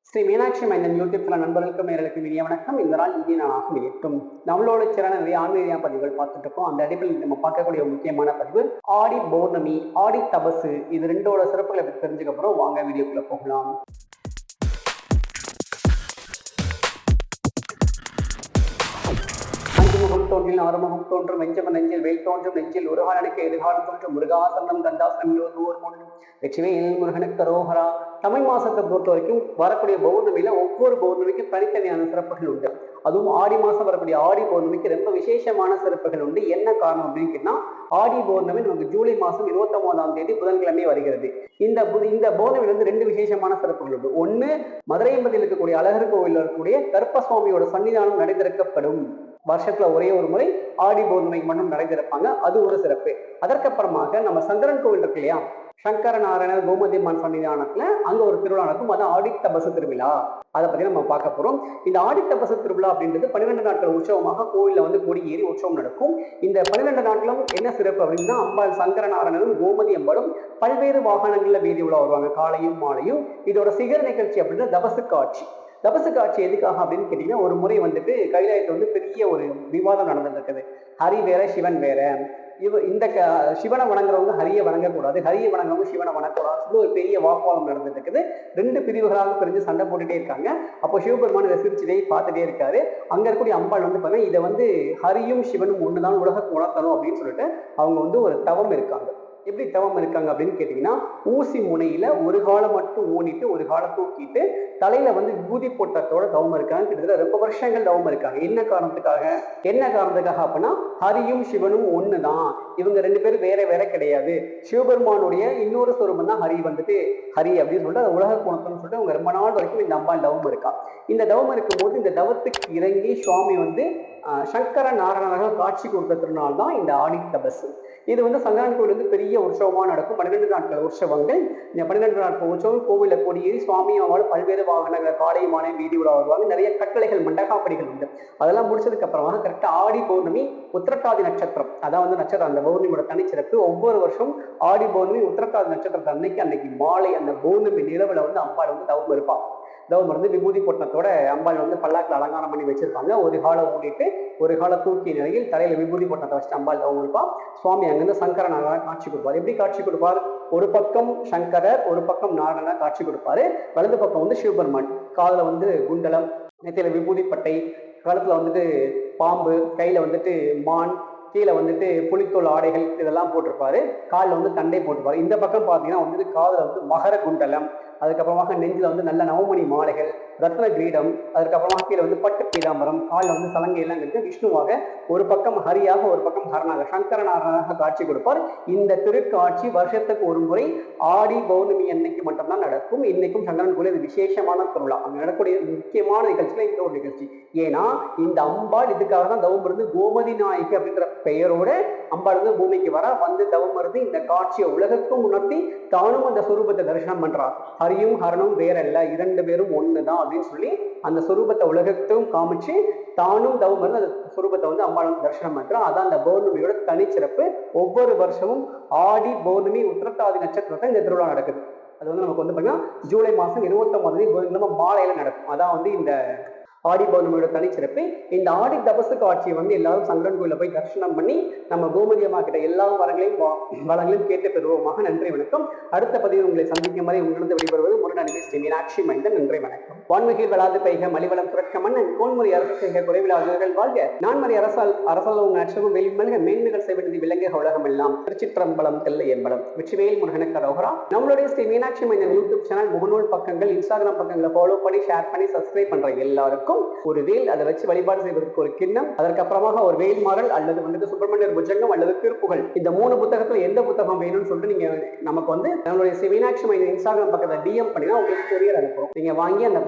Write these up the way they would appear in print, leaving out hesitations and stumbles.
ஸ்ரீ மீனாட்சி மைந்தன் YouTube channel நண்பர்களுக்கும் நேர்களுக்கும் இனிய வணக்கம். இந்த நாள் இந்திய நாளாக வெளியிட்டும் நம்மளோட சேனல் நிறைய ஆன்மீக பதிவுகள் பார்த்துட்டு இருக்கோம். அந்த அடிப்படையில் நம்ம பார்க்கக்கூடிய ஒரு முக்கியமான பதிவு ஆடி பௌர்ணமி, ஆடி தபசு. இது ரெண்டோட சிறப்புகளை பற்றி தெரிஞ்சுக்கப்புறம் வாங்க வீடியோக்குள்ள போகலாம். முகம் தோன்றில் ஆறுமுகம் தோன்றும் வெஞ்சம நெஞ்சில் வெயில் தோன்றும் நெஞ்சில் ஒரு காலனுக்கு எதிர்காலம் தோன்றும் முருகாசனம் கந்தாசனம் லட்சுமியில் முருகனுக்கு ரோஹரா. தமிழ் மாசத்தை பொறுத்த வரைக்கும் வரக்கூடிய பௌர்ணமியில ஒவ்வொரு பௌர்ணமிக்கும் தனித்தனியான சிறப்புகள் உண்டு. அதுவும் ஆடி மாசம் வரக்கூடிய ஆடி பௌர்ணமிக்கு ரொம்ப விசேஷமான சிறப்புகள் உண்டு. என்ன காரணம் அப்படின்னு கேட்டா, ஆடி பௌர்ணமி நமக்கு ஜூலை மாசம் 29ஆம் தேதி புதன்கிழமை வருகிறது. இந்த பௌர்ணமியில வந்து ரெண்டு விசேஷமான சிறப்புகள் உண்டு. ஒண்ணு, மதுரையம்பதியில் இருக்கக்கூடிய அழகர் கோவில் இருக்கக்கூடிய கருப்பசுவாமியோட சன்னிதானம் நடைதிறக்கப்படும். வருஷத்துல ஒரே ஒரு முறை ஆடி பௌர்ணமிக்கு மட்டும் நடைதிறப்பாங்க. அது ஒரு சிறப்பு. அதற்கப்புறமாக நம்ம சங்கரன் கோவில் இருக்கு இல்லையா, சங்கர நாராயணர் கோமதிமான் சன்னிதானத்துல அங்க ஒரு திருவிழா நடக்கும். அது ஆடி தபசு திருவிழா. அதை பத்தி நம்ம பார்க்க போறோம். இந்த ஆடி தபசு திருவிழா அப்படின்றது 12 நாட்கள் உற்சவமாக கோவில்ல வந்து கொடி ஏறி உற்சவம் நடக்கும். இந்த 12 நாட்களும் என்ன சிறப்பு அப்படின்னா, அம்பாள் சங்கர நாராயணனும் கோமதி அம்பாளும் பல்வேறு வாகனங்கள்ல வீதி உலா வருவாங்க, காலையும் மாலையும். இதோட சிகர நிகழ்ச்சி அப்படின்னா தபசு காட்சி. தபசு காட்சி எதுக்காக அப்படின்னு கேட்டீங்கன்னா, ஒரு முறை வந்துட்டு கைலாயத்துல வந்து பெரிய ஒரு விவாதம் நடந்துட்டு இருக்குது. ஹரி வேற சிவன் வேற. இந்த சிவனை வணங்குறவங்க ஹரியை வணங்கக்கூடாது, ஹரியை வணங்குறவங்க சிவனை வணங்கக்கூடாது. ஒரு பெரிய வாக்குவாதம் நடந்துட்டு இருக்குது. ரெண்டு பிரிவுகளாக பிரிஞ்சு சண்டை போட்டுட்டே இருக்காங்க. அப்போ சிவபெருமான் இதை சிரிச்சுட்டே பார்த்துட்டே இருக்காரு. அங்க இருக்கக்கூடிய அம்பாள் வந்து பாத்தீங்கன்னா, இதை வந்து ஹரியும் சிவனும் ஒண்ணுதான் உலகத்தை உணர்த்தணும் அப்படின்னு சொல்லிட்டு அவங்க வந்து ஒரு தவம் இருக்காங்க. எப்படி தவம் இருக்காங்க அப்படின்னு கேட்டீங்கன்னா, ஊசி முனையில ஒரு காலம் மட்டும் ஊனிட்டு ஒரு காலம் தூக்கிட்டு தலையில வந்து விபூதி போட்டத்தோட தவம் இருக்காங்க. கிட்டத்தட்ட ரொம்ப வருஷங்கள் தவம் இருக்காங்க. என்ன காரணத்துக்காக அப்படின்னா, ஹரியும் சிவனும் ஒண்ணுதான், இவங்க ரெண்டு பேரும் வேற வேற கிடையாது. சிவபெருமானுடைய இன்னொரு சொரூபம் தான் ஹரி அப்படின்னு சொல்லிட்டு உலக குணத்தம்னு சொல்லிட்டு அவங்க ரொம்ப நாள் வரைக்கும் இந்த அம்பாள் தவம் இருக்கா. இந்த தவம் இருக்கும்போது இந்த தவத்துக்கு இறங்கி சுவாமி வந்து சங்கர நாராயணர்கள் காட்சி கொடுத்த திருநாள் தான் இந்த ஆடி தபசு. இது வந்து சங்கரன் கோவில் வந்து பெரிய உற்சவமா நடக்கும். 12 நாட்கள் உற்சவங்கள். இந்த 12 நாட்கள் உற்சவம் கோவில கொடியேறி சுவாமி அவள் பல்வேறு வாகனங்கள் காலை மாலை வீதி உலா வருவாங்க. நிறைய கட்டளைகள் மண்டகாப்படிகள் உண்டு. அதெல்லாம் முடிச்சதுக்கு அப்புறமாக கரெக்டா ஆடி பௌர்ணமி உத்திரட்டாதி நட்சத்திரம், அதான் வந்து நட்சத்திரம், அந்த பௌர்ணமியோட தனிச்சிறப்பு. ஒவ்வொரு வருஷம் ஆடி பௌர்ணமி உத்திரட்டாதி நட்சத்திரத்தை அன்னைக்கு மாலை அந்த பௌர்ணமி நிலவுல வந்து அம்பாள் வந்து தவம் இருப்பாள். தவம் இருந்து விபூதி பொட்டத்தோட அம்பாள் வந்து பல்லாக்கில் அலங்காரம் பண்ணி வச்சிருப்பாங்க. ஒரு காலை ஊடிட்டு ஒரு காலை தூக்கிய நிலையில் தலையில விபூதி பொட்டத்தை வச்சுட்டு அம்பாள் தவம் இருப்பாள். சுவாமி அங்கிருந்து சங்கர நாராயண காட்சி கொடுப்பார். எப்படி காட்சி கொடுப்பார்? ஒரு பக்கம் சங்கரர், ஒரு பக்கம் நாராயண காட்சி கொடுப்பாரு. வலது பக்கம் வந்து சிவபெருமான். காதுல வந்து குண்டலம், நெத்தியில விபூதி பட்டை, கழுத்துல வந்துட்டு பாம்பு, கையில வந்துட்டு மான், கீழே வந்துட்டு புலித்தோல் ஆடைகள் இதெல்லாம் போட்டிருப்பாரு. காலில் வந்து தண்டை போட்டிருப்பாரு. இந்த பக்கம் பார்த்தீங்கன்னா வந்துட்டு காதுல வந்து மகர குண்டலம், அதுக்கப்புறமாக நெஞ்சில் வந்து நல்ல நவமணி மாலைகள், ரத்ன கிரீடம், அதுக்கப்புறமா கீழே வந்து பட்டு பீதாம்பரம், காலில் வந்து சலங்கை எல்லாம் இருக்கு. விஷ்ணுவாக ஒரு பக்கம் ஹரியாக ஒரு பக்கம் ஹரனாக சங்கரநாராயணாக காட்சி கொடுப்பார். இந்த திருக்காட்சி வருஷத்துக்கு ஒரு முறை ஆடி பௌர்ணமி அன்னைக்கு மட்டும்தான் நடக்கும். இன்னைக்கும் சங்கரன் கோயில் இது விசேஷமான திருவிழா. அங்கே நடக்கக்கூடிய முக்கியமான நிகழ்ச்சியில இந்த ஒரு நிகழ்ச்சி. ஏன்னா இந்த அம்பாள் இதுக்காக தான் தவம் இருந்து கோமதி நாயகி அப்படின்ற பெயரோட அம்பாள் வந்து பூமிக்கு வந்து தவம் இருந்து இந்த காட்சியை உலகத்துக்கும் உணர்த்தி தானும் அந்த சொரூபத்தை தரிசனம் பண்றார். ஹரியும் ஹரனும் வேற இல்ல, இரண்டு பேரும் ஒண்ணுதான் அப்படின்னு சொல்லி அந்த சொரூபத்தை உலகத்துக்கும் காமிச்சு தானும் தவம் இருந்து அந்த சொரூபத்தை வந்து அம்பாள் தரிசனம் பண்றா. அதான் அந்த பௌர்ணமியோட தனிச்சிறப்பு. ஒவ்வொரு வருஷமும் ஆடி பௌர்ணமி உத்திரட்டாதி நட்சத்திரத்தை இந்த திருவிழா நடக்குது. அது வந்து நமக்கு வந்து பாத்தீங்கன்னா ஜூலை மாசம் 29ஆம் தேதி மாலையில நடக்கும். அதான் வந்து இந்த ஆடி பௌர்ணமியோட தனிச்சிறப்பு. இந்த ஆடி தபசு காட்சியை வந்து எல்லாரும் சங்கரன் கோயில போய் தரிசனம் பண்ணி நம்ம கோமதி அம்மா கிட்ட எல்லா வளங்களையும் கேட்டு பெறுவோமாக. நன்றி வணக்கம். அடுத்த பதிவு உங்களை சந்திக்கும் வரை உங்களிடம் விடைபெறுவது முருகன் ஸ்ரீ மீனாட்சி மைந்தன். நன்றி வணக்கம். வான்மிகில் வளாது பெய்க மலிவளம் சுரக்க மன்னன் கோன்முறை அரசு செய்க குறைவிலாதவர்கள் வாழ்க. நான்மறை அரசால் உங்கள் அச்சமும் வெளியும் மல்க மேன்மைகள் செய்வது விலங்கு உலகம் எல்லாம். திருச்சிற்றம்பலம் தெல்லை என்பலம். வெற்றிவேல் முருகனுக்கு அரோகரா. நம்மளுடைய ஸ்ரீ மீனாட்சி மைந்தன் யூடியூப் சேனல், முகநூல் பக்கங்கள், இன்ஸ்டாகிராம் பக்கங்களை ஃபாலோ பண்ணி ஷேர் பண்ணி சப்ஸ்கிரைப் பண்ற எல்லாருக்கும் ஒரு வேல், அதை வச்சு வழிபாடு செய்வதற்கு ஒரு கிண்ணம், அதற்கு அப்புறமாக ஒரு வேல் மாறல் அல்லது வந்துட்டு சுப்பிரமணியர் புஜங்கம் அல்லது திருப்புகள், இந்த 3 புத்தகத்துல எந்த புத்தகம் வேணும்னு சொல்லிட்டு நீங்க நமக்கு வந்து நம்மளுடைய மீனாட்சி மைந்தன் இன்ஸ்டாகிராம் பக்கத்தை டிஎம் பண்ணினா உங்களுக்கு கொரியர் அனுப்புறோம். நீங்க வாங்கி அந்த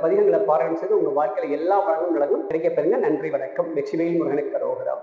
பதிகங்களை பாராயணம் செய்து உங்க வாழ்க்கையில எல்லா வளங்களும் கிடைக்க பெறுங்க. நன்றி வணக்கம். வெற்றிவேல் முருகனுக்கு அரோகரா.